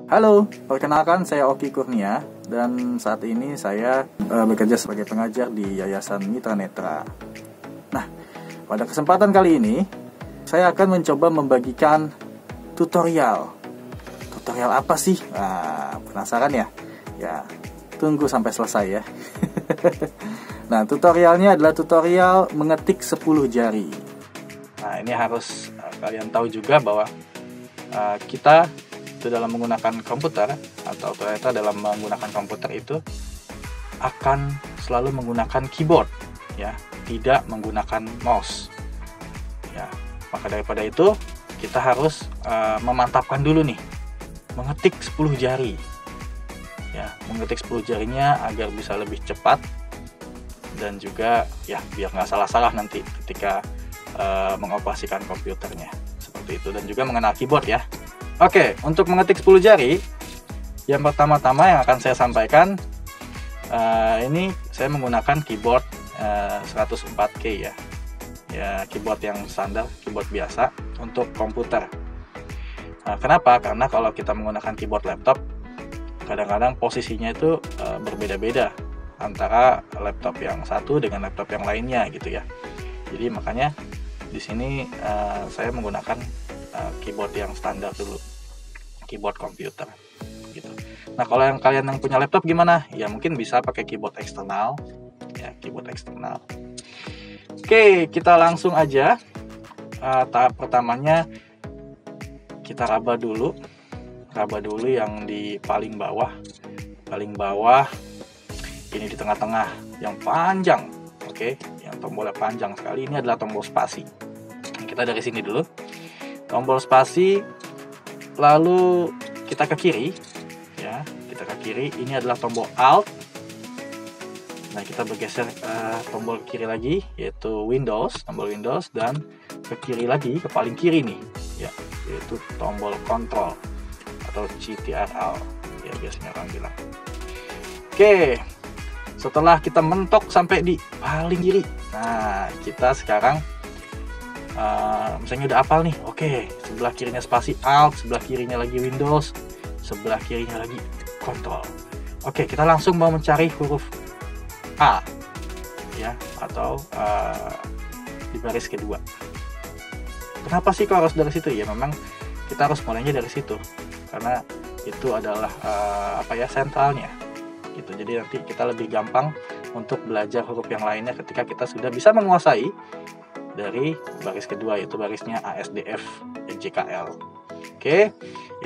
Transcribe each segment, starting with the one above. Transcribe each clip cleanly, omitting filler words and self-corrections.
Halo, perkenalkan saya Oki Kurnia dan saat ini saya bekerja sebagai pengajar di Yayasan Mitra Netra. Nah, pada kesempatan kali ini saya akan mencoba membagikan tutorial. Tutorial apa sih? Nah, penasaran ya? Ya, tunggu sampai selesai ya. Nah, tutorialnya adalah tutorial mengetik 10 jari. Nah, ini harus kalian tahu juga bahwa kita dalam menggunakan komputer atau ternyata dalam menggunakan komputer itu akan selalu menggunakan keyboard ya, tidak menggunakan mouse ya. Maka daripada itu kita harus memantapkan dulu nih mengetik 10 jari ya, mengetik 10 jarinya agar bisa lebih cepat dan juga ya biar nggak salah-salah nanti ketika mengoperasikan komputernya seperti itu, dan juga mengenal keyboard ya. Oke, untuk mengetik 10 jari, yang pertama-tama yang akan saya sampaikan, ini saya menggunakan keyboard 104K ya, keyboard yang standar, keyboard biasa untuk komputer. Nah, kenapa? Karena kalau kita menggunakan keyboard laptop, kadang-kadang posisinya itu berbeda-beda antara laptop yang satu dengan laptop yang lainnya gitu ya. Jadi makanya di sini saya menggunakan keyboard yang standar dulu, keyboard komputer gitu. Nah, kalau kalian yang punya laptop gimana? Ya mungkin bisa pakai keyboard eksternal ya, keyboard eksternal. Oke, kita langsung aja. Tahap pertamanya kita raba dulu yang di paling bawah ini di tengah-tengah yang panjang. Oke, yang tombolnya panjang sekali ini adalah tombol spasi. Kita dari sini dulu, tombol spasi, lalu kita ke kiri ya, ini adalah tombol alt. Nah, kita bergeser tombol kiri lagi, yaitu tombol Windows, dan ke kiri lagi, ke paling kiri nih ya, yaitu tombol kontrol atau CTRL ya biasanya orang bilang. Oke, setelah kita mentok sampai di paling kiri, nah kita sekarang misalnya udah hafal nih, oke, sebelah kirinya spasi alt, sebelah kirinya lagi Windows, sebelah kirinya lagi kontrol. Oke, kita langsung mau mencari huruf A ya, atau di baris kedua. Kenapa sih kok harus dari situ? Ya memang kita harus mulainya dari situ karena itu adalah sentralnya gitu. Jadi nanti kita lebih gampang untuk belajar huruf yang lainnya ketika kita sudah bisa menguasai dari baris kedua, yaitu barisnya ASDF JKL. Oke,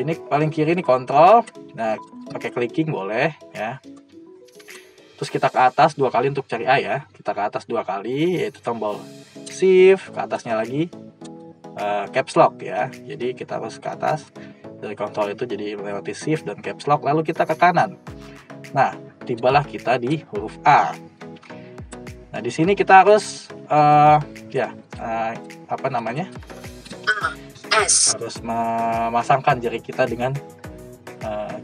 ini paling kiri ini kontrol. Nah, pakai clicking boleh ya. Terus kita ke atas 2 kali untuk cari A ya. Kita ke atas 2 kali, yaitu tombol shift, ke atasnya lagi caps lock ya. Jadi kita harus ke atas dari kontrol itu, jadi melewati shift dan caps lock, lalu kita ke kanan. Nah, tibalah kita di huruf A. Nah, di sini kita harus harus memasangkan jari kita dengan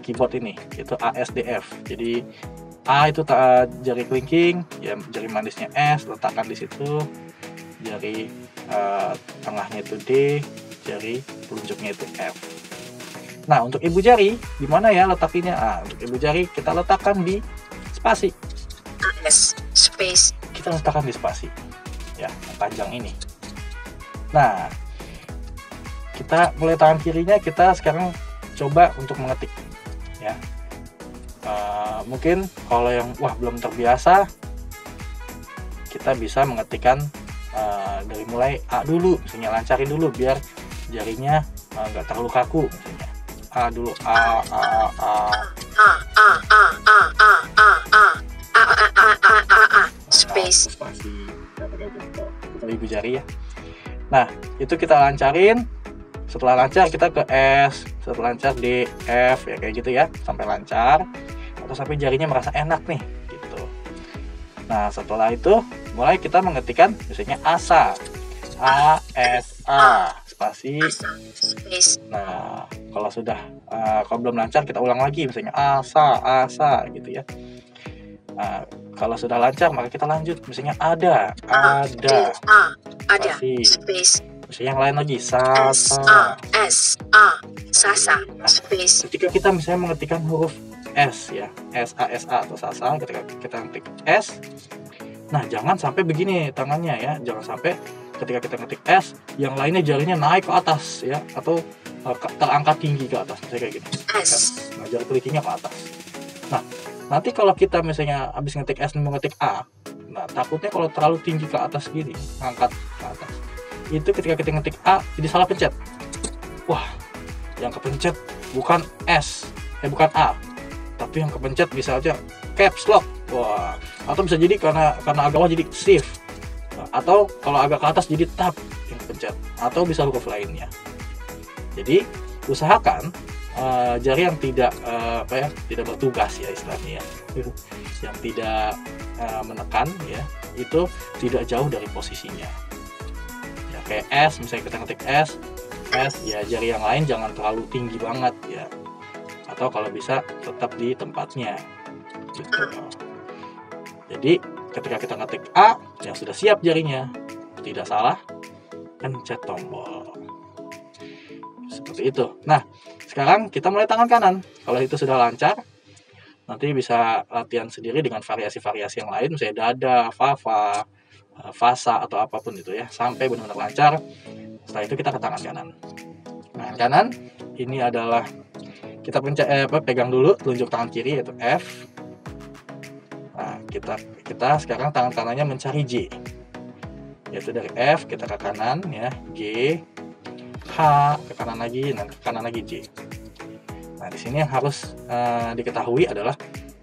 keyboard ini, yaitu ASDF. Jadi A itu jari kelingking, ya jari manisnya S letakkan di situ, jari tengahnya itu D, jari telunjuknya itu F. Nah, untuk ibu jari di mana ya letaknya? Untuk ibu jari kita letakkan di spasi. Kita letakkan di spasi ya, yang panjang ini. Nah, kita mulai tangan kirinya, kita sekarang coba untuk mengetik ya. Mungkin kalau yang belum terbiasa, kita bisa mengetikkan dari mulai A dulu, misalnya lancarin dulu biar jarinya nggak terlalu kaku, misalnya A dulu, spasi ibu jari ya. Nah, itu kita lancarin. Setelah lancar kita ke S, setelah lancar D, F ya, kayak gitu ya, sampai lancar atau sampai jarinya merasa enak nih gitu. Nah, setelah itu mulai kita mengetikkan misalnya asa, A S A spasi. Nah, kalau sudah kalau belum lancar kita ulang lagi misalnya asa gitu ya. Nah, kalau sudah lancar maka kita lanjut misalnya ada spasi. Misalnya yang lain lagi, sasa, space. Ketika kita misalnya mengetikkan huruf S ya, SA atau sasa, ketika kita ngetik S, nah jangan sampai begini tangannya ya, jangan sampai ketika kita ngetik S, yang lainnya jarinya naik ke atas ya, atau terangkat tinggi ke atas, misalnya kayak gini. S. Nah, jari kelingkingnya ke atas. Nah, nanti kalau kita misalnya habis ngetik S mau ngetik A, nah takutnya kalau terlalu tinggi ke atas gini, angkat ke atas, itu ketika kita ngetik A jadi salah pencet. Wah, yang kepencet bukan S, bukan A, tapi yang kepencet bisa aja caps lock. Wah, atau bisa jadi karena agak bawah jadi shift, atau kalau agak ke atas jadi tab yang kepencet, atau bisa huruf lainnya. Jadi usahakan jari yang tidak tidak bertugas ya istilahnya ya, yang tidak menekan ya, itu tidak jauh dari posisinya. Ya kayak S, misalnya kita ngetik S ya, jari yang lain jangan terlalu tinggi banget ya, atau kalau bisa tetap di tempatnya gitu. Jadi ketika kita ngetik A yang sudah siap jarinya, tidak salah pencet tombol seperti itu. Nah, sekarang kita mulai tangan kanan. Kalau itu sudah lancar, nanti bisa latihan sendiri dengan variasi-variasi yang lain, misalnya dada, fava, fasa, atau apapun itu ya, sampai benar-benar lancar. Setelah itu kita ke tangan kanan. Tangan kanan ini adalah kita pegang dulu telunjuk tangan kiri yaitu F. Nah, kita sekarang tangan kanannya mencari J, yaitu dari F kita ke kanan ya, G, H, ke kanan lagi, dan ke kanan lagi J. Nah, di sini yang harus diketahui adalah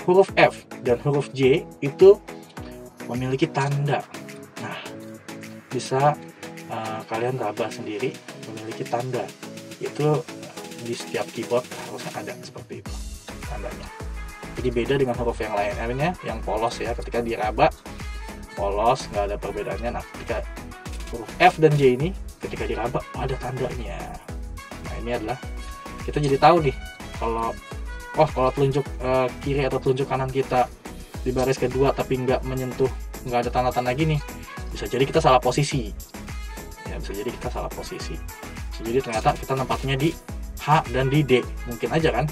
huruf F dan huruf J itu memiliki tanda. Nah, bisa kalian raba sendiri, memiliki tanda. Itu di setiap keyboard harusnya ada seperti itu tandanya. Jadi beda dengan huruf yang lainnya yang polos ya, ketika diraba polos, nggak ada perbedaannya. Nah, ketika huruf F dan J ini ketika diraba ada tandanya. Nah, ini adalah kita jadi tahu nih kalau telunjuk kiri atau telunjuk kanan kita di baris kedua tapi nggak menyentuh, nggak ada tanda-tanda gini, bisa jadi kita salah posisi ya, bisa jadi ternyata kita tempatnya di H dan di D, mungkin aja kan.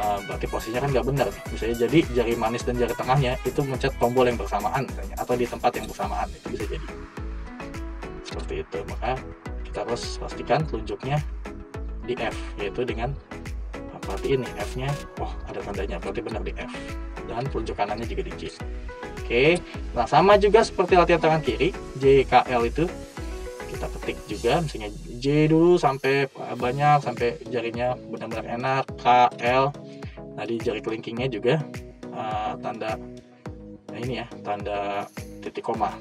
Berarti posisinya kan nggak benar. Misalnya jadi jari manis dan jari tengahnya itu mencet tombol yang bersamaan misalnya, atau di tempat yang bersamaan, itu bisa jadi seperti itu. Maka kita harus pastikan telunjuknya di F, yaitu dengan perhatiin nih F nya, ada tandanya, berarti benar di F, dan telunjuk kanannya juga di J. Oke, nah sama juga seperti latihan tangan kiri, J, K, L itu kita ketik juga, misalnya J dulu sampai banyak, sampai jarinya benar-benar enak, K, L. Nah, di jari kelingkingnya juga tanda, nah ini ya, tanda titik koma.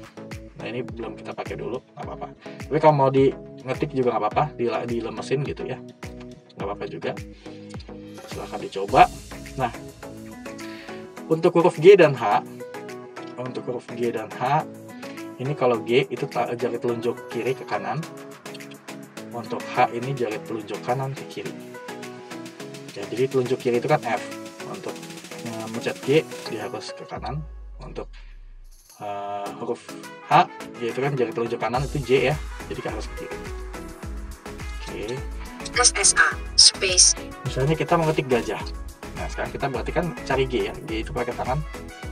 Nah, ini belum kita pakai dulu, nggak apa-apa. Tapi kalau mau di ngetik juga nggak apa-apa, dilemesin gitu ya, nggak apa-apa juga. Silahkan dicoba. Nah, untuk huruf G dan H, ini kalau G itu jari telunjuk kiri ke kanan, untuk H ini jari telunjuk kanan ke kiri. Ya, jadi telunjuk kiri itu kan F, untuk mencet G dia harus ke kanan, untuk huruf H yaitu kan jari telunjuk kanan itu J ya, jadi harus ke kiri. Oke. SSA space. Misalnya kita mengetik gajah. Nah, sekarang kita berarti kan cari G ya. G itu pakai tangan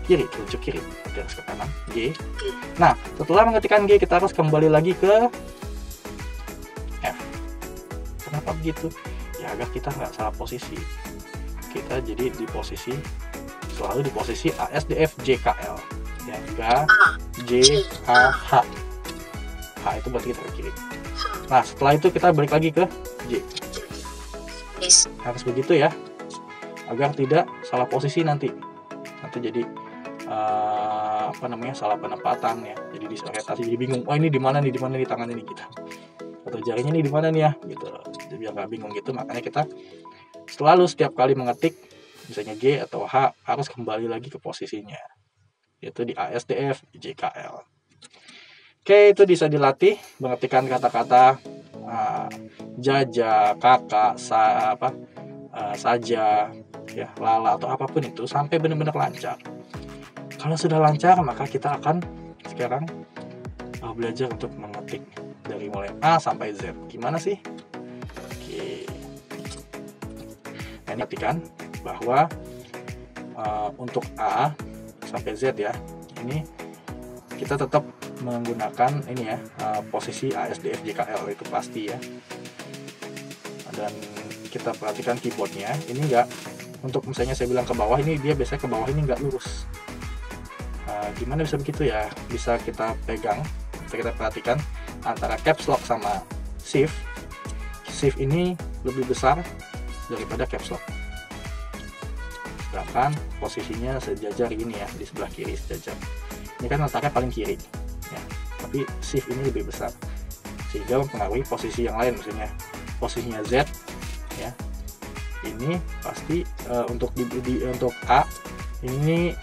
kiri, telunjuk kiri, harus ke kanan, G. Nah, setelah mengetikkan G kita harus kembali lagi ke F. Kenapa begitu? Ya agar kita nggak salah posisi. Kita jadi selalu di posisi A, S, D, F, J, K, L. Ya, G, H, H. H itu berarti kita ke kiri. Nah, setelah itu kita balik lagi ke J. Harus begitu ya, agar tidak salah posisi nanti jadi salah penempatan ya, jadi disorientasi, jadi bingung, ini di mana nih di tangan ini kita, atau jarinya nih di mana nih ya gitu. Jadi biar nggak bingung gitu, makanya kita selalu setiap kali mengetik misalnya G atau H harus kembali lagi ke posisinya, yaitu di A, S, D, F, J, K, L. Oke, itu bisa dilatih mengetikkan kata-kata jaja, kakak, saja, ya, lala atau apapun itu sampai benar-benar lancar. Kalau sudah lancar, maka kita akan sekarang belajar untuk mengetik dari mulai A sampai Z. Gimana sih? Oke. Nah, ini perhatikan bahwa untuk A sampai Z ya, ini kita tetap menggunakan ini ya, posisi ASDFJKL itu pasti ya. Dan kita perhatikan keyboardnya, ini enggak, untuk misalnya saya bilang ke bawah, ini dia biasanya ke bawah ini enggak lurus. Gimana bisa begitu ya? Bisa kita pegang, bisa kita perhatikan antara caps lock sama shift. Shift ini lebih besar daripada caps lock. Sedangkan posisinya sejajar ini ya, di sebelah kiri sejajar. Ini kan letaknya paling kiri ya, tapi shift ini lebih besar sehingga mempengaruhi posisi yang lain. Misalnya posisinya Z ya, ini pasti untuk untuk A ini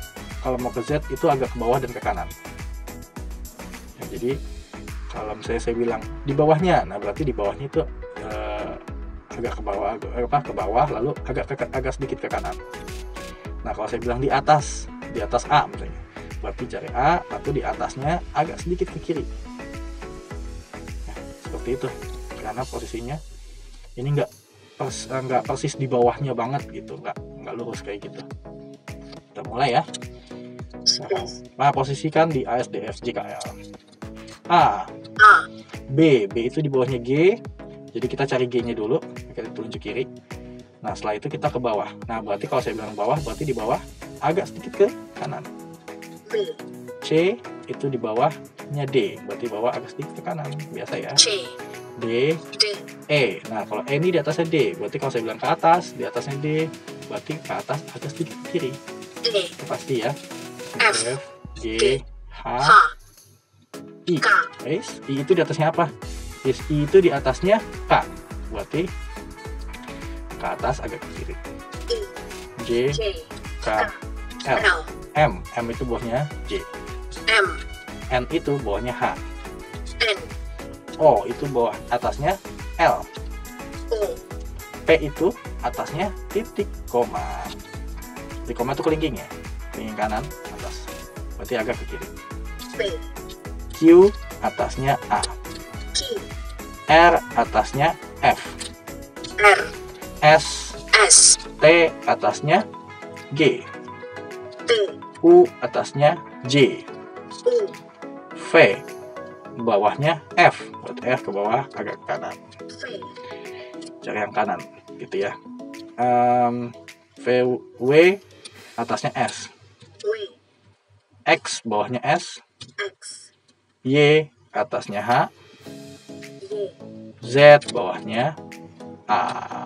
kalau mau ke Z itu agak ke bawah dan ke kanan ya. Jadi kalau misalnya saya bilang di bawahnya, nah berarti di bawahnya itu agak ke bawah lalu agak sedikit ke kanan. Nah kalau saya bilang di atas A misalnya, berarti cari A atau di atasnya agak sedikit ke kiri ya, seperti itu, karena posisinya ini nggak persis di bawahnya banget gitu, nggak lurus kayak gitu. Kita mulai ya. Nah, posisikan di ASDFJKL. A, B itu di bawahnya G, jadi kita cari G nya dulu, kita tunjuk kiri. Nah setelah itu kita ke bawah. Nah berarti kalau saya bilang bawah, berarti di bawah agak sedikit ke kanan. C itu di bawahnya D, berarti bawah agak sedikit ke kanan, biasa ya. D, E. Nah kalau E ini di atasnya D, berarti kalau saya bilang ke atas, di atasnya D, berarti ke atas agak sedikit ke kiri. Itu pasti ya. F, G, H, I. Guys, I itu di atasnya apa? Yes, I itu di atasnya K, berarti ke atas agak ke kiri. J, K, L, M itu bawahnya J, N itu bawahnya H, O itu bawah atasnya L, P itu atasnya titik koma. Titik koma itu kelingking ya, kelingking kanan atas, berarti agak ke kiri. Q atasnya A, R atasnya F, S, T atasnya G, U atasnya J, V bawahnya F, berarti F ke bawah agak ke kanan. Cari yang kanan gitu ya. W atasnya S, X bawahnya S, Y atasnya H, Z bawahnya A.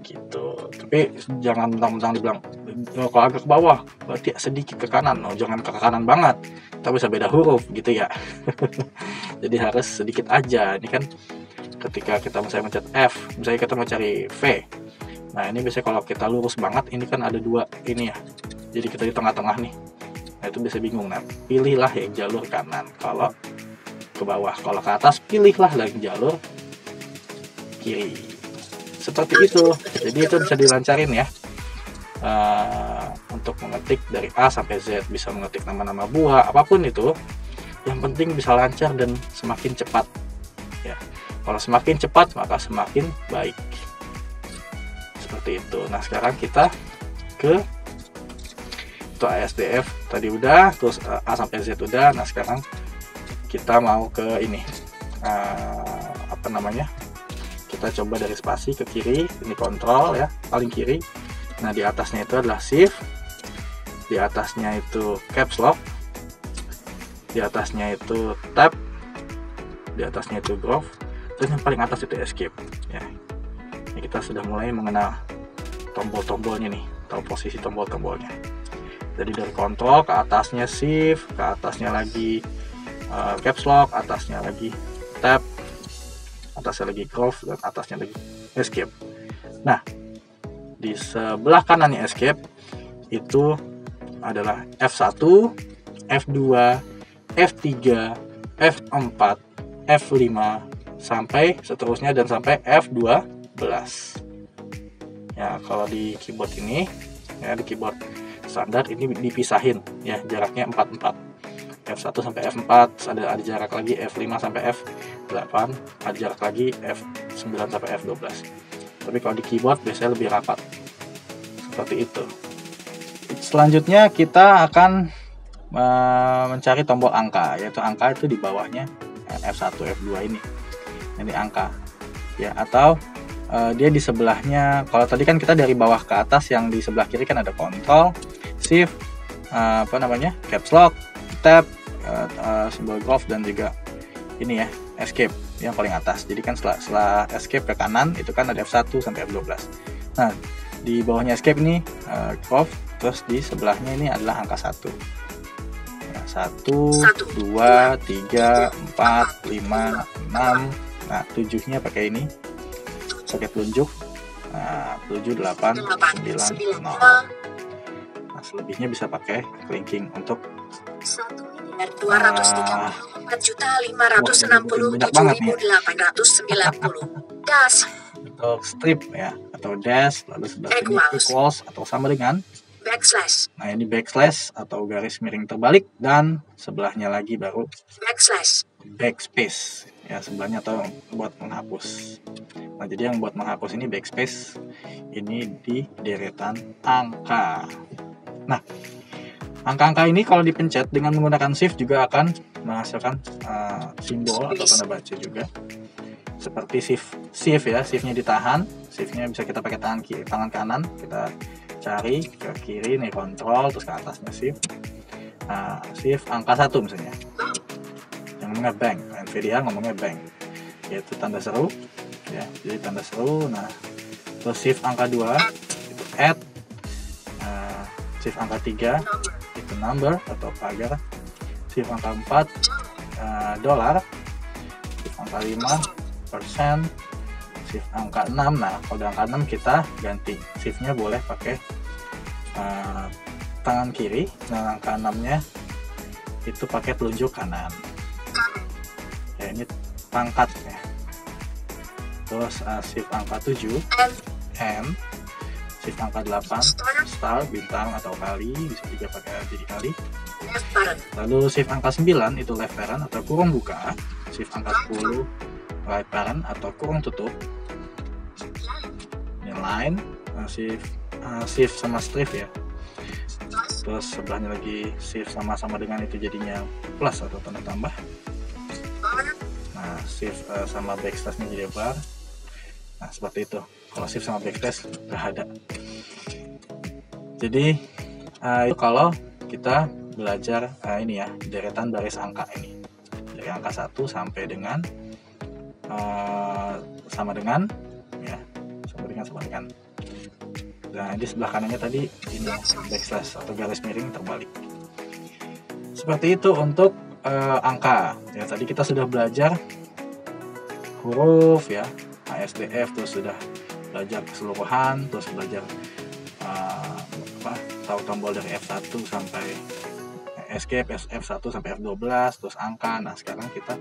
Gitu. Tapi jangan mentang-mentang dibilang kalau agak ke bawah berarti sedikit ke kanan. Jangan ke kanan banget, tapi bisa beda huruf gitu ya. Jadi harus sedikit aja. Ini kan ketika kita misalnya mencet F, misalnya kita mau cari V. Nah ini biasanya kalau kita lurus banget, ini kan ada dua ini ya, jadi kita di tengah-tengah nih. Nah itu bisa bingung. Nah pilihlah yang jalur kanan kalau ke bawah, kalau ke atas pilihlah yang jalur kiri, seperti itu. Jadi itu bisa dilancarin ya, untuk mengetik dari A sampai Z, bisa mengetik nama-nama buah apapun itu, yang penting bisa lancar dan semakin cepat ya. Kalau semakin cepat maka semakin baik, seperti itu. Nah sekarang kita ke itu ASDF tadi udah, terus A sampai Z udah. Nah sekarang kita mau ke ini, apa namanya, kita coba dari spasi ke kiri, ini kontrol ya, paling kiri. Nah di atasnya itu adalah shift, di atasnya itu caps lock, di atasnya itu tab, di atasnya itu groove, terus yang paling atas itu escape ya. Ini kita sudah mulai mengenal tombol-tombolnya nih, tahu posisi tombol-tombolnya. Jadi dari kontrol ke atasnya shift, ke atasnya lagi caps lock, atasnya lagi tab, atasnya lagi groove, dan atasnya lagi escape. Nah di sebelah kanannya escape itu adalah F1, F2, F3, F4, F5 sampai seterusnya dan sampai F12 ya. Kalau di keyboard ini ya, di keyboard standar ini dipisahin ya, jaraknya 44. F1 sampai F4, ada jarak lagi F5 sampai F8, ada jarak lagi F9 sampai F12. Tapi kalau di keyboard biasanya lebih rapat. Seperti itu. Selanjutnya kita akan mencari tombol angka, yaitu angka itu di bawahnya F1, F2 ini angka ya, atau dia di sebelahnya. Kalau tadi kan kita dari bawah ke atas, yang di sebelah kiri kan ada Control, Shift, Caps Lock, Tab, simbol golf, dan juga ini ya, Escape yang paling atas. Jadi kan setelah Escape ke kanan itu kan ada F1 sampai F12. Nah, di bawahnya Escape ini golf, terus di sebelahnya ini adalah angka 1. 1, 2, 3, 4, 5, 6. Nah, 7-nya pakai ini, pakai telunjuk. Nah, 7, 8, 9, 0. Nah, selebihnya bisa pakai clinking untuk 234.567.890 dash untuk strip ya, atau dash, lalu sebelah sini equals atau sama dengan backslash. Nah, ini backslash atau garis miring terbalik, dan sebelahnya lagi baru backspace ya, sebelahnya atau buat menghapus. Nah, jadi yang buat menghapus ini backspace, ini di deretan angka. Nah, angka-angka ini kalau dipencet dengan menggunakan shift juga akan menghasilkan simbol atau tanda baca juga. Seperti shift ya, shiftnya ditahan, shiftnya bisa kita pakai tangan kanan, kita cari ke kiri nih Control, terus ke atasnya shift. Nah, shift angka 1 misalnya, yang ngomongnya bank, NVIDIA ngomongnya bank, yaitu tanda seru ya, jadi tanda seru. Nah, terus shift angka 2 itu add, shift angka 3 itu number atau pagar, shift angka 4 dolar, shift angka 5 persen, shift angka 6. Nah, kalau angka 6 kita ganti shiftnya, boleh pakai tangan kiri, dan angka 6-nya itu pakai telunjuk kanan ya, ini pangkat ya. Terus shift angka 7 M, shift angka 8 star, bintang atau kali, bisa juga pakai jadi kali. Lalu shift angka 9 itu left parent atau kurung buka, shift angka 10 right parent atau kurung tutup. Ini line, shift sama strip ya. Terus sebelahnya lagi shift sama-sama dengan itu, jadinya plus atau tanda tambah. Nah, shift sama backslash-nya jadi bar. Nah, seperti itu. Kalau shift sama backslash nggak ada. Jadi itu kalau kita belajar ini ya, deretan baris angka ini, dari angka 1 sampai dengan sama dengan ya, sama dengan. Nah, di sebelah kanannya tadi ini backslash atau garis miring terbalik. Seperti itu untuk angka. Ya, tadi kita sudah belajar huruf ya, ASDF, terus sudah belajar keseluruhan, terus belajar tahu tombol dari F1 sampai escape, F1 sampai F12, terus angka. Nah, sekarang kita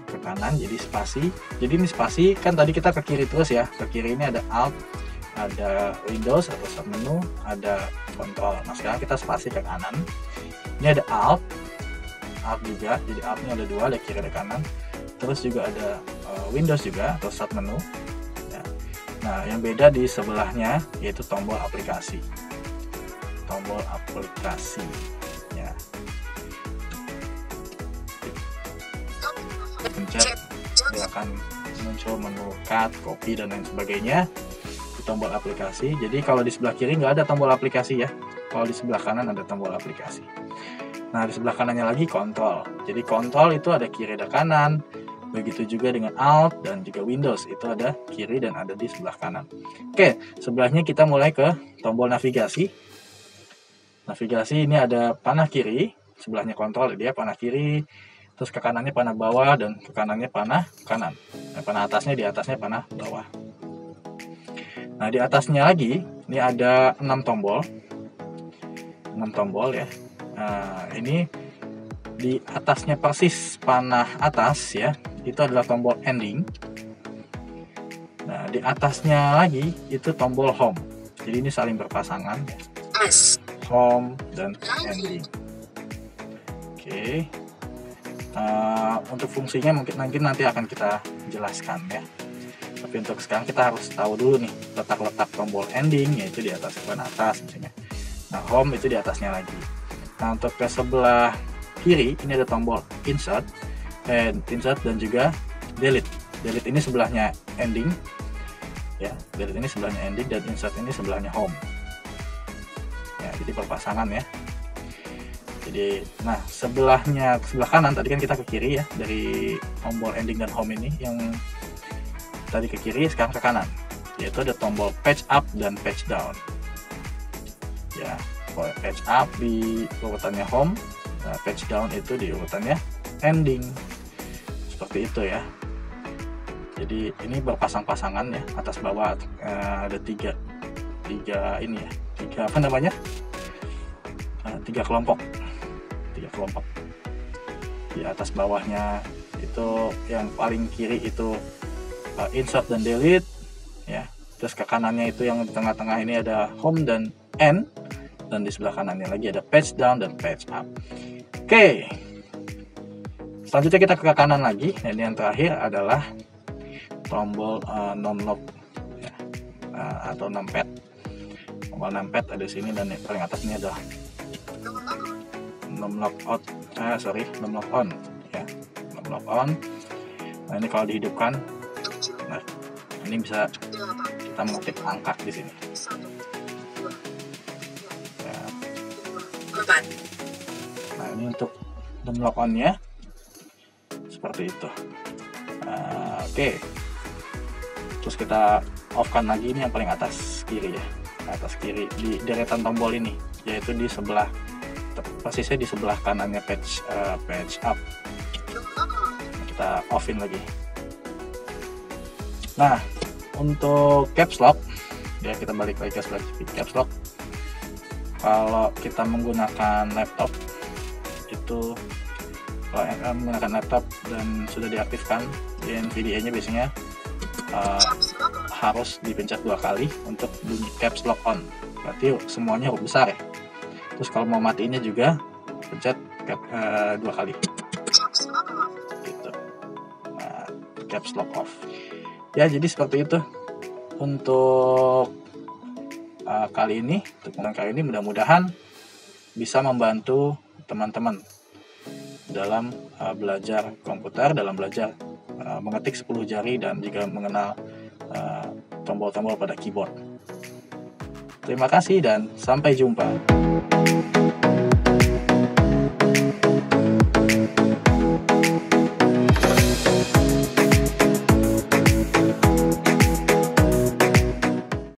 ke kanan jadi spasi. Jadi ini spasi kan tadi kita ke kiri terus ya. Ke kiri ini ada Alt, ada Windows atau submenu, ada Control. Nah, sekarang kita spasi ke kanan. Ini ada Alt juga. Jadi Alt-nya ada 2, ada kiri ada kanan. Terus juga ada Windows juga atau submenu. Ya. Nah, yang beda di sebelahnya yaitu tombol aplikasi. Tombol aplikasi. Ya. Pencet, dia akan muncul menu cut, copy, dan lain sebagainya. Tombol aplikasi. Jadi kalau di sebelah kiri nggak ada tombol aplikasi ya. Kalau di sebelah kanan ada tombol aplikasi. Nah, di sebelah kanannya lagi kontrol. Jadi kontrol itu ada kiri ada kanan. Begitu juga dengan Alt dan juga Windows, itu ada kiri dan ada di sebelah kanan. Oke, sebelahnya kita mulai ke tombol navigasi. Navigasi ini ada panah kiri, sebelahnya kontrol dia panah kiri. Terus ke kanannya panah bawah dan ke kanannya panah kanan. Nah, panah atasnya, di atasnya panah bawah. Nah, di atasnya lagi ini ada 6 tombol. 6 tombol ya. Nah, ini di atasnya persis panah atas ya, itu adalah tombol ending. Nah, di atasnya lagi itu tombol home. Jadi ini saling berpasangan ya. Home dan ending. Oke. Oke. Untuk fungsinya mungkin nanti akan kita jelaskan ya. Tapi untuk sekarang kita harus tahu dulu nih letak-letak tombol ending, yaitu di atas papan atas misalnya. Nah, home itu di atasnya lagi. Nah, untuk ke sebelah kiri ini ada tombol insert dan juga delete. Delete ini sebelahnya ending ya, delete ini sebelahnya ending dan insert ini sebelahnya home ya, jadi berpasangan ya. Jadi nah sebelah kanan tadi kan kita ke kiri ya, dari tombol ending dan home ini yang tadi ke kiri, sekarang ke kanan, yaitu ada tombol patch up dan patch down ya. Patch up di urutannya home, nah, patch down itu di urutannya ending, seperti itu ya. Jadi ini berpasang-pasangan ya, atas bawah ada tiga ini ya, tiga kelompok di atas bawahnya. Itu yang paling kiri itu insert dan delete ya, terus ke kanannya itu yang di tengah-tengah ini ada home dan end, dan di sebelah kanannya lagi ada patch down dan patch up. Oke, selanjutnya kita ke kanan lagi. Nah, ini yang terakhir adalah tombol non-lock ya, atau numpad. Tombol numpad ada di sini, dan yang paling atas ini adalah non-lock on ya, non-lock on. Nah, ini kalau dihidupkan, nah ini bisa kita mengetik angka di sini ya. Nah, ini untuk non-lock on ya, seperti itu. Oke. Terus kita off kan lagi, ini yang paling atas kiri ya, atas kiri di deretan tombol ini, yaitu di sebelah, persisnya di sebelah kanannya patch up. Kita offin lagi. Nah, untuk caps lock ya, kita balik lagi ke sebelah caps lock. Kalau kita menggunakan laptop itu, kalau menggunakan laptop dan sudah diaktifkan di NVDA-nya, biasanya harus dipencet 2 kali untuk bunyi caps lock on. Berarti semuanya huruf besar ya. Terus kalau mau matiinnya juga pencet 2 kali. Gitu. Nah, caps lock off. Ya, jadi seperti itu untuk kali ini. Untuk kali ini mudah-mudahan bisa membantu teman-teman dalam belajar komputer, dalam belajar mengetik 10 jari dan juga mengenal tombol-tombol pada keyboard. Terima kasih dan sampai jumpa.